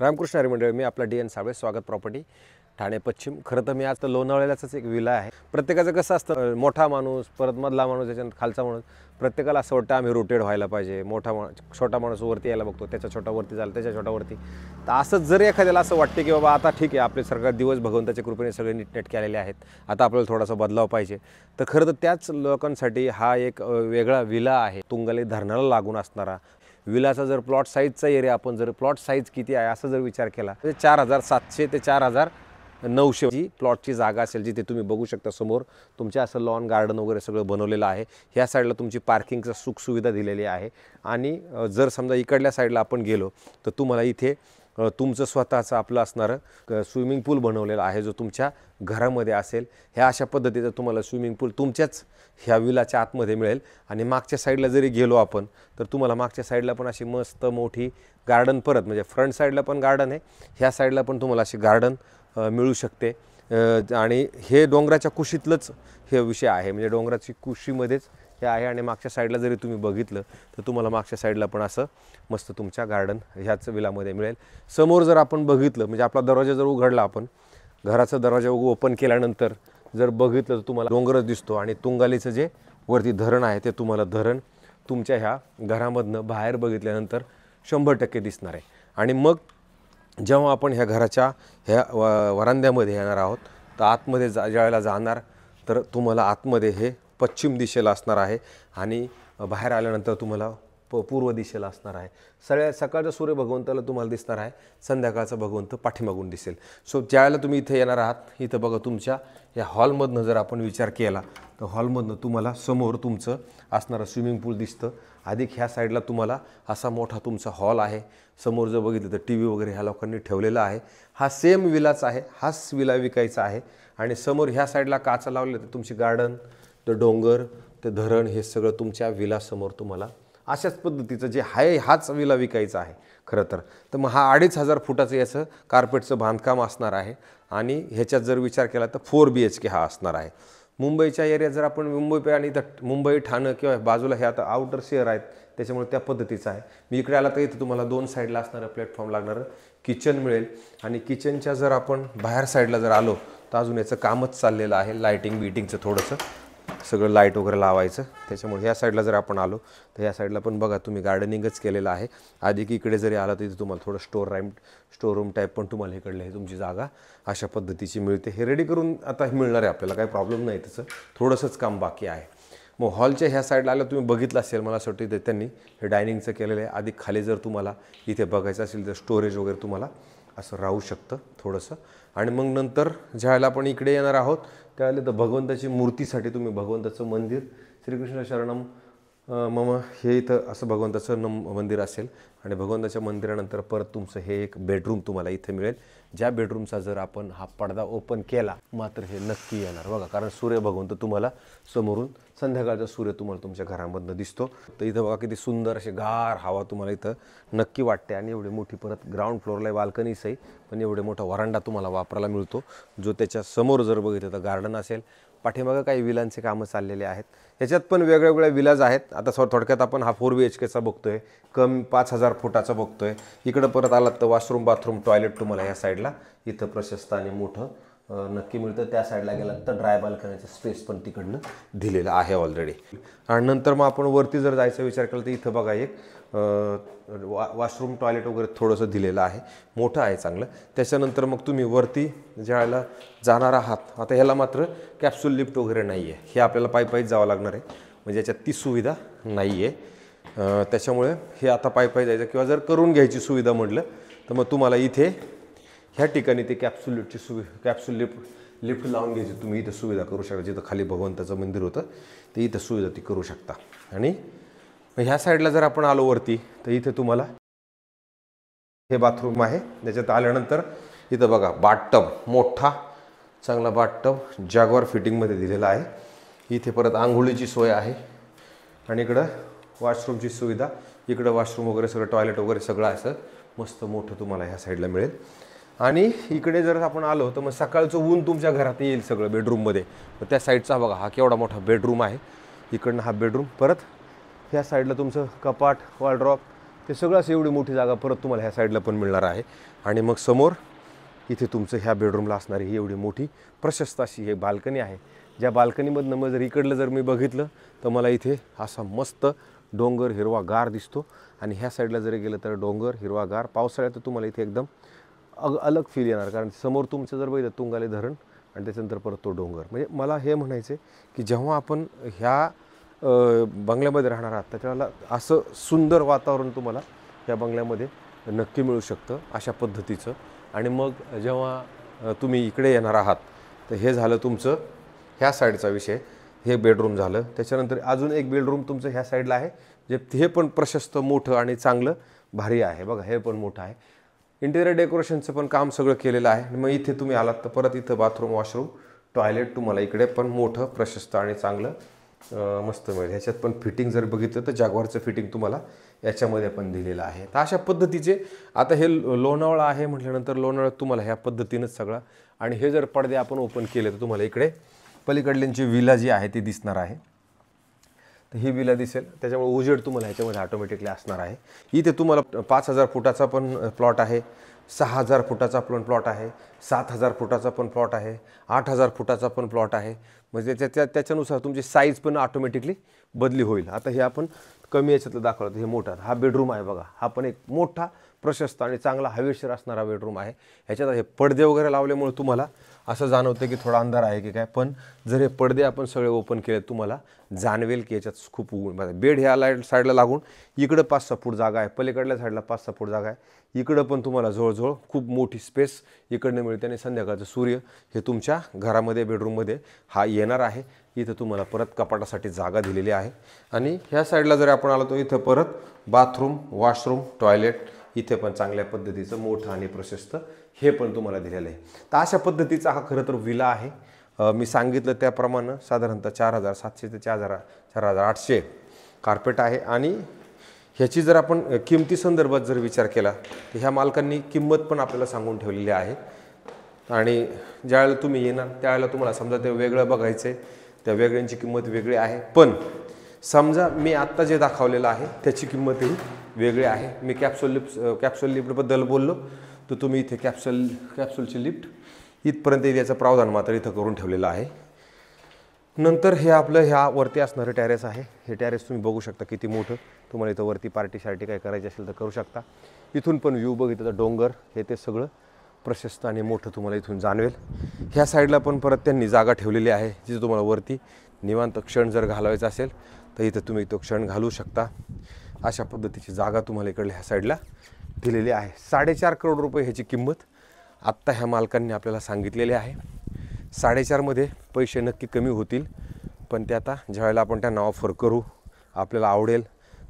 रामकृष्ण हरी मंडळ, मी आपला D N Sable, स्वागत प्रॉपर्टी ठाणे पश्चिम। खरं तर मी आज तर लोणावळ्यालाच एक विला आहे। प्रत्येकाचं कसं असतं, मोठा माणूस परत मधला माणूस त्याच्यानंतर खालचा माणूस, प्रत्येकाला असं वाटतं आम्ही रोटेट व्हायला पाहिजे। छोटा माणूस वरती यायला बघतो, त्याच्या छोटा वरती झाला, त्याच्या छोटा वरती। तर असंच जर एखाद्याला असं वाटते की बाबा आता ठीक आहे, आपले सरकार दिवस भगवंताच्या कृपेने सगळे नीटनेटके आलेले आहेत, आता आपल्याला थोडासा बदलाव पाहिजे, तर खरं तर त्याच लोकांसाठी हा एक वेगळा विला आहे। तुंगले धरणाला लागून असणारा विलाचा जर प्लॉट साईजचा एरिया आपण जर प्लॉट साईज किती आहे असं जर विचार केला तर 4700 ते 4900 जी प्लॉटची जागा असेल, जिथे तुम्ही बघू शकता समोर तुमच्या असं लॉन गार्डन वगैरे सगळं बनवलेलं आहे। ह्या साईडला तुमची पार्किंगचा सुखसुविधा दिलेली आहे। आणि जर समजा इकडल्या साईडला आपण गेलो तर तुम्हाला इथे तुमचं स्वतःचं आपलं असणारं स्विमिंग पूल बनवलेलं आहे, जो तुमच्या घरामध्ये असेल। ह्या अशा पद्धतीचं तुम्हाला स्विमिंग पूल तुमच्याच ह्या विलाच्या आतमध्ये मिळेल। आणि मागच्या साईडला जरी गेलो आपण तर तुम्हाला मागच्या साईडला पण अशी मस्त मोठी गार्डन, परत म्हणजे फ्रंट साईडला पण गार्डन आहे, ह्या साईडला पण तुम्हाला अशी गार्डन मिळू शकते। आणि हे डोंगराच्या कुशीतलंच हे विषय आहे, म्हणजे डोंगराची कुशीमध्येच हे आहे। आणि मागच्या साईडला जरी तुम्ही बघितलं तर तुम्हाला मागच्या साईडला पण असं मस्त तुमच्या गार्डन ह्याच विलामध्ये मिळेल। समोर जर आपण बघितलं, म्हणजे आपला दरवाजा जर उघडला, आपण घराचा दरवाजा ओपन केल्यानंतर जर बघितलं तर तुम्हाला डोंगरच दिसतो। आणि तुंगालीचं जे वरती धरण आहे ते तुम्हाला धरण तुमच्या ह्या घरामधनं बाहेर बघितल्यानंतर 100% दिसणार आहे। आणि मग जेव्हा आपण ह्या घराच्या ह्या वरांद्यामध्ये येणार आहोत तर आतमध्ये ज्यावेळेला जाणार तर तुम्हाला आतमध्ये हे पश्चिम दिशेला असणार आहे आणि बाहेर आल्यानंतर तुम्हाला पूर्व दिशेला असणार आहे। सकाळचा सूर्य भगवंताला तुम्हाला दिसणार आहे, संध्याकाळचा भगवंत पाठीमागून दिसेल। सो ज्यावेळेला तुम्ही इथे येणार आहात, इथं बघा तुमच्या या हॉलमधनं जर आपण विचार केला तर हॉलमधनं तुम्हाला समोर तुमचं असणारं स्विमिंग पूल दिसतं। अधिक ह्या साईडला तुम्हाला असा मोठा तुमचा हॉल आहे। समोर जर बघितलं तर टी व्ही वगैरे ह्या लोकांनी ठेवलेला आहे। हा सेम विलाच आहे, हाच विला विकायचा आहे। आणि समोर ह्या साईडला काचा लावले तर तुमची गार्डन, ते डोंगर, ते धरण, हे सगळं तुमच्या विलासमोर तुम्हाला अशाच पद्धतीचं जे आहे हाच विला विकायचा आहे खरं तर मग हा 2500 फुटाचं याचं कार्पेटचं बांधकाम असणार आहे। आणि ह्याच्यात जर विचार केला तर 4 BHK हा असणार आहे। मुंबईच्या एरियात जर आपण मुंबई आणि मुंबई ठाणे किंवा बाजूला हे आता आउटर शहर आहेत, त्याच्यामुळे त्या पद्धतीचं आहे। मी इकडे आला तर इथं तुम्हाला 2 साईडला असणारं प्लॅटफॉर्म लागणारं किचन मिळेल। आणि किचनच्या जर आपण बाहेर साईडला जर आलो तर अजून याचं कामच चाललेलं आहे, लाईटिंग बीटिंगचं थोडंसं सगळं लाईट वगैरे लावायचं। त्याच्यामुळे ह्या साईडला जर आपण आलो तर ह्या साईडला पण बघा तुम्ही गार्डनिंगच केलेलं आहे। अधिक इकडे जरी आला तर इथे तुम्हाला थोडं स्टोर रूम टाईप पण तुम्हाला इकडलं हे तुमची जागा अशा पद्धतीची मिळते। हे रेडी करून आता मिळणार आहे आपल्याला, काही प्रॉब्लेम नाही, त्याचं थोडंसंच काम बाकी आहे। मग हॉलच्या ह्या साईडला आलं तुम्ही बघितलं असेल, मला असं वाटतं त्यांनी हे डायनिंगचं केलेलं आहे। अधिक खाली जर तुम्हाला इथे बघायचं असेल तर स्टोरेज वगैरे तुम्हाला असं राहू शकतं थोडंसं। आणि मग नंतर ज्यावेळेला आपण इकडे येणार आहोत त्यावेळेला तर भगवंताची मूर्तीसाठी तुम्ही भगवंताचं मंदिर, श्रीकृष्ण शरणम मम, हे इथं असं भगवंताचं मंदिर असेल। आणि भगवंताच्या मंदिरानंतर परत तुमचं हे एक बेडरूम तुम्हाला इथे मिळेल, ज्या बेडरूमचा जर आपण हा पडदा ओपन केला मात्र हे नक्की येणार बघा, कारण सूर्य भगवंत तुम्हाला समोरून संध्याकाळचा सूर्य तुम्हाला तुमच्या घरामधनं दिसतो। तर इथं बघा किती सुंदर अशी गार हवा तुम्हाला इथं नक्की वाटते। आणि एवढी मोठी परत ग्राउंड फ्लोअरला बाल्कनीच आहे, पण एवढे मोठा वरांडा तुम्हाला वापरायला मिळतो, जो त्याच्या समोर जर बघितलं तर गार्डन असेल। पाठीमागं काही विलांचे कामं चाललेले आहेत, ह्याच्यात पण वेगवेगळ्या विलाज आहेत। आता थोडक्यात आपण हा 4 BHKचा बघतोय, कमी 5000 फुटाचा बघतोय। इकडं परत आलात तर वॉशरूम, बाथरूम, टॉयलेट तुम्हाला ह्या साईडला इथं प्रशस्त आणि मोठं नक्की मिळतं। त्या साईडला गेलात तर ड्राय बाल्कनीचं स्पेस पण तिकडनं दिलेलं आहे ऑलरेडी। आणि नंतर मग आपण वरती जर जायचा विचार केला तर इथं बघा एक वॉशरूम, टॉयलेट वगैरे थोडंसं दिलेलं आहे, मोठं आहे चांगलं। त्याच्यानंतर मग तुम्ही वरती ज्यावेळेला जाणार आहात, आता ह्याला मात्र कॅप्सूल लिफ्ट वगैरे नाही आहे, हे आपल्याला पायी जावं लागणार आहे, म्हणजे याच्यात ती सुविधा नाही आहे। त्याच्यामुळे हे आता पायी जायचं, किंवा जर करून घ्यायची सुविधा म्हटलं तर मग तुम्हाला इथे ह्या ठिकाणी ते कॅप्सूल लिफ्ट लावून घ्यायची तुम्ही इथं सुविधा करू शकता। जिथं खाली भगवंताचं मंदिर होतं ते इथं सुविधा ती करू शकता। आणि ह्या साईडला जर आपण आलो वरती तर इथे तुम्हाला हे बाथरूम आहे। त्याच्यात आल्यानंतर इथं बघा बाथटब, मोठा चांगला बाथटब जॅग्वार फिटिंगमध्ये दिलेला आहे। इथे परत आंघोळीची सोय आहे आणि इकडं वॉशरूमची सुविधा, इकडं वॉशरूम वगैरे सगळं, टॉयलेट वगैरे सगळं असं मस्त मोठं तुम्हाला ह्या साईडला मिळेल। आणि इकडे जर आपण आलो तर मग सकाळचं ऊन तुमच्या घरात येईल सगळं बेडरूममध्ये। तर त्या साईडचा बघा हा केवढा मोठा बेडरूम आहे, इकडनं हा बेडरूम, परत ह्या साईडला तुमचं कपाट, वॉलड्रॉप, ते सगळं असं एवढी मोठी जागा परत तुम्हाला ह्या साईडला पण मिळणार आहे. आणि मग समोर इथे तुमचं ह्या बेडरूमला असणारी ही एवढी मोठी प्रशस्त अशी हे बाल्कनी आहे. ज्या बाल्कनीमधनं मग जर इकडलं जर मी बघितलं तर मला इथे असा मस्त डोंगर हिरवागार दिसतो. आणि ह्या साईडला जरी गेलं तर डोंगर हिरवागार. पावसाळ्यात तुम्हाला इथे एकदम अलग फील येणार, कारण समोर तुमचं जर बघितलं तुंगाले धरण आणि त्याच्यानंतर परत तो डोंगर. म्हणजे मला हे म्हणायचं की जेव्हा आपण ह्या बंगल्यामध्ये राहणार आहात त्याच्याला असं सुंदर वातावरण तुम्हाला या बंगल्यामध्ये नक्की मिळू शकतं अशा पद्धतीचं. आणि मग जेव्हा तुम्ही इकडे येणार आहात तर हे झालं तुमचं ह्या साईडचा विषय. हे बेडरूम झालं. त्याच्यानंतर अजून एक बेडरूम तुमचं ह्या साईडला आहे, जे हे पण प्रशस्त मोठं आणि चांगलं भारी आहे. बघा हे पण मोठं आहे. इंटिरियर डेकोरेशनचं पण काम सगळं केलेलं आहे. मग इथे तुम्ही आलात तर परत इथं बाथरूम वॉशरूम टॉयलेट तुम्हाला इकडे पण मोठं प्रशस्त आणि चांगलं मस्त मिळेल. ह्याच्यात पण फिटिंग जर बघितलं तर जागवारचं फिटिंग तुम्हाला याच्यामध्ये पण दिलेलं आहे. तर अशा पद्धतीचे आता हे लोणावळा आहे म्हटल्यानंतर लोणावळ्यात तुम्हाला ह्या पद्धतीनंच सगळं. आणि हे जर पडदे आपण ओपन केले तर तुम्हाला इकडे पलीकडल्यांची विला जी आहे ती दिसणार आहे. तर ही विला दिसेल, त्याच्यामुळे उजेड तुम्हाला ह्याच्यामध्ये ऑटोमॅटिकली असणार आहे. इथे तुम्हाला 5,000 फुटाचा पण प्लॉट आहे, 6,000 फुटाचा पण प्लॉट आहे, 7,000 फुटाचा पण प्लॉट आहे, 8,000 फुटाचा पण प्लॉट आहे. म्हणजे त्याच्यानुसार तुमची साईज पण ऑटोमॅटिकली बदली होईल. आता हे आपण कमी याच्यातलं दाखवलं. हे मोठा हा बेडरूम आहे बघा. हा पण एक मोठा प्रशस्त आणि चांगला हवेशीर असणारा बेडरूम आहे. ह्याच्यात हे पडदे वगैरे लावल्यामुळे तुम्हाला असं जाणवतं की थोडा अंधार आहे की काय, पण जर हे पडदे आपण सगळे ओपन केले तुम्हाला जाणवेल की याच्यात खूप बेड ह्या साईडला लागून इकडं 5-6 फूट जागा आहे, पलीकडल्या साईडला 5-6 फूट जागा आहे. इकडं पण तुम्हाला जवळजवळ खूप मोठी स्पेस इकडनं मिळते. आणि संध्याकाळचं सूर्य हे तुमच्या घरामध्ये बेडरूममध्ये हा येणार आहे. इथं तुम्हाला परत कपाटासाठी जागा दिलेली आहे. आणि ह्या साईडला जर आपण आलो तर इथं परत बाथरूम वॉशरूम टॉयलेट इथे पण चांगल्या पद्धतीचं मोठं आणि प्रशस्त हे पण तुम्हाला दिलेलं आहे. तर अशा पद्धतीचा हा खरं तर विला आहे. मी सांगितलं त्याप्रमाणे साधारणतः 4,700 ते 4,800 कार्पेट आहे. आणि ह्याची जर आपण किमती संदर्भात जर विचार केला तर ह्या मालकांनी किंमत पण आपल्याला सांगून ठेवलेली आहे. आणि ज्यावेळेला तुम्ही येणार त्यावेळेला तुम्हाला समजा ते वेगळं बघायचं आहे, त्या वेगळ्यांची किंमत वेगळी आहे. पण समजा मी आत्ता जे दाखवलेलं आहे त्याची किंमतही वेगळी आहे. मी कॅप्सूल लिफ्टबद्दल बोललो तर तुम्ही इथे कॅप्सूलची लिफ्ट इथपर्यंत याचं प्रावधान मात्र इथं करून ठेवलेलं आहे. नंतर हे आपलं ह्या वरती असणारं टॅरेस आहे. हे टॅरेस तुम्ही बघू शकता किती मोठं. तुम्हाला इथं वरती पार्टी काय करायची असेल तर करू शकता. इथून पण व्ह्यू बघितलं तर डोंगर हे ते सगळं प्रशस्त आणि मोठं तुम्हाला इथून जाणवेल. ह्या साईडला पण परत त्यांनी जागा ठेवलेली आहे, जिथे तुम्हाला वरती निवांत क्षण जर घालवायचा असेल तर इथं तुम्ही तो क्षण घालवू शकता. अशा पद्धतीची जागा तुम्हाला इकडल्या ह्या साईडला दिलेली आहे. 4.5 करोड रुपये ह्याची किंमत आत्ता ह्या मालकांनी आपल्याला सांगितलेली आहे. 4.5 मध्ये पैसे नक्की कमी होतील, पण ते आता ज्यावेळेला आपण त्यांना ऑफर करू आपल्याला आवडेल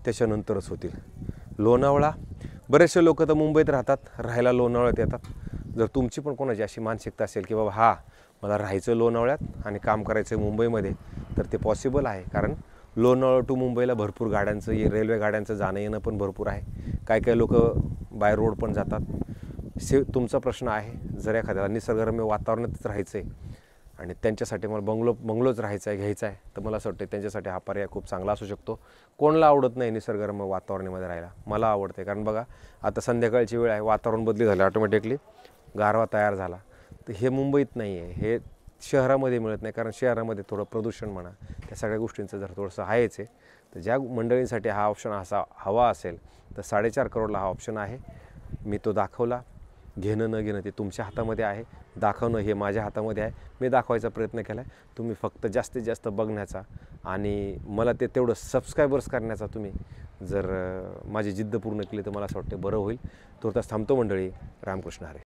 त्याच्यानंतरच होतील. लोणावळा बरेचसे लोक तर मुंबईत राहतात, राहायला लोणावळ्यात येतात. जर तुमची पण कोणाची अशी मानसिकता असेल की बाबा मला राहायचं लोणावळ्यात आणि काम करायचं मुंबईमध्ये, तर ते पॉसिबल आहे. कारण लोणावळा टू मुंबईला भरपूर गाड्यांचं रेल्वे गाड्यांचं जाणं येणं पण भरपूर आहे. काही लोक बाय रोड पण जातात. तुमचा प्रश्न आहे, जर एखाद्याला निसर्गरम्य वातावरणातच राहायचं आहे आणि त्यांच्यासाठी मला बंगलोच राहायचा आहे घ्यायचा आहे, तर मला असं वाटतं त्यांच्यासाठी हा पर्याय खूप चांगला असू शकतो. कोणाला आवडत नाही निसर्गरम्य वातावरणामध्ये राहायला? मला आवडते. कारण बघा आता संध्याकाळची वेळ आहे, वातावरण बदली झालं, ऑटोमॅटिकली गारवा तयार झाला. तर हे मुंबईत नाही आहे, हे शहरामध्ये मिळत नाही. कारण शहरामध्ये थोडं प्रदूषण म्हणा त्या सगळ्या गोष्टींचं जर थोडंसं आहेच आहे. तर ज्या मंडळींसाठी हा ऑप्शन असा हवा असेल तर 4.5 करोडला हा ऑप्शन आहे. मी तो दाखवला. घेणं न घेणं ते तुमच्या हातामध्ये आहे, दाखवणं हे माझ्या हातामध्ये आहे. मी दाखवायचा प्रयत्न केला आहे. तुम्ही फक्त जास्तीत जास्त बघण्याचा आणि मला ते तेवढं सबस्क्रायबर्स करण्याचा तुम्ही जर माझी जिद्द पूर्ण केली तर मला असं वाटतं बरं होईल. तुर्तास थांबतो मंडळी. रामकृष्ण हरी.